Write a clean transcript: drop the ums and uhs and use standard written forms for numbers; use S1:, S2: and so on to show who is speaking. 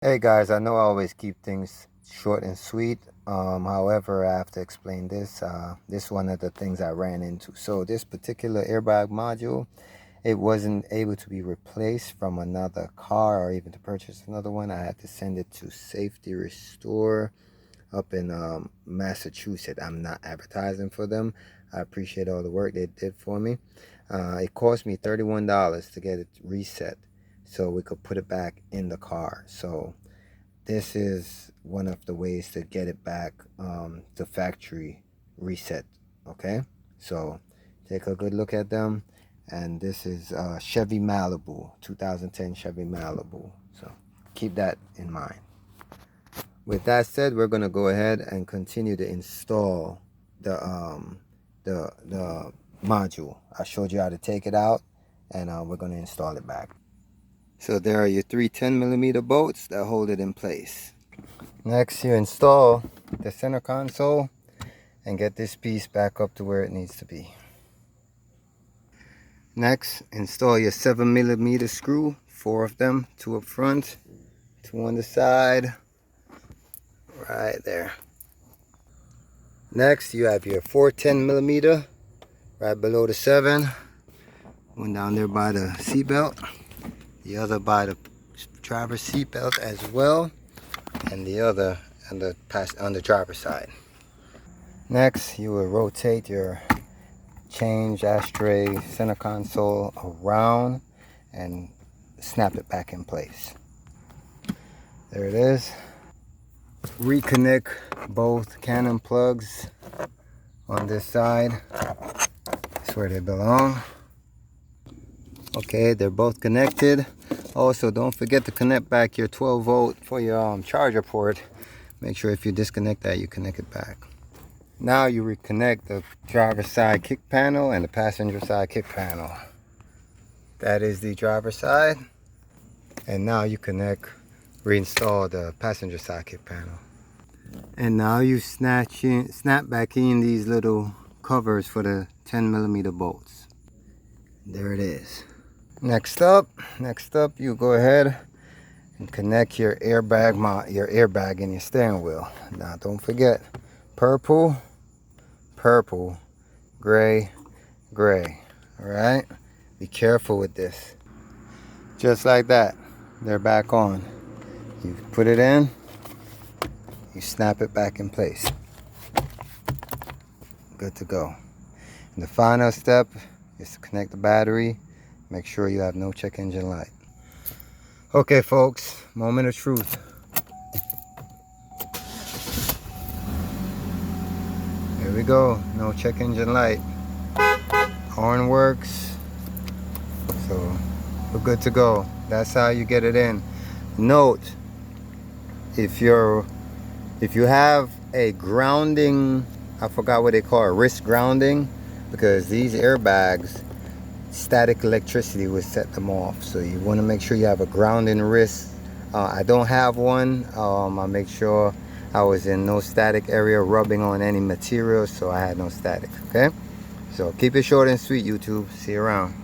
S1: Hey guys, I know I always keep things short and sweet. However, I have to explain this. This is one of the things I ran into. So this particular airbag module, it wasn't able to be replaced from another car or even to purchase another one. I had to send it to Safety Restore up in Massachusetts. I'm not advertising for them. I appreciate all the work they did for me. It cost me $31 to get it reset so we could put it back in the car. So this is one of the ways to get it back to factory reset. Okay, so take a good look at them. And this is Chevy Malibu, 2010 Chevy Malibu. So keep that in mind. With that said, we're gonna go ahead and continue to install the module. I showed you how to take it out, and we're gonna install it back. So there are your three 10mm bolts that hold it in place. Next, you install the center console and get this piece back up to where it needs to be. Next, install your 7mm screw, 4 of them, 2 up front, 2 on the side, right there. Next, you have your 4 10mm right below the 7, one down there by the seat belt, the other by the driver's seat belt as well, and the other on the driver's side. Next, you will rotate your change ashtray center console around and snap it back in place. There it is. Reconnect both Canon plugs on this side. That's where they belong. Okay, they're both connected. Also, don't forget to connect back your 12 volt for your charger port. Make sure if you disconnect that, you connect it back. Now you reconnect the driver's side kick panel and the passenger side kick panel. That is the driver's side. And now you reinstall the passenger side kick panel. And now you snap back in these little covers for the 10mm bolts. There it is. Next up, you go ahead and connect your airbag in your steering wheel. Now don't forget, purple, gray. All right, be careful with this. Just like that, they're back on. You put it in, you snap it back in place. Good to go. And the final step is to connect the battery. Make sure you have no check engine light. Okay folks, moment of truth. Here we go, no check engine light. Horn works, so we're good to go. That's how you get it in. Note, if you have a grounding, I forgot what they call it, wrist grounding, because these airbags, static electricity will set them off. So you want to make sure you have a grounding wrist. I don't have one. I make sure I was in no static area rubbing on any material, so I had no static. Okay, so keep it short and sweet, YouTube. See you around.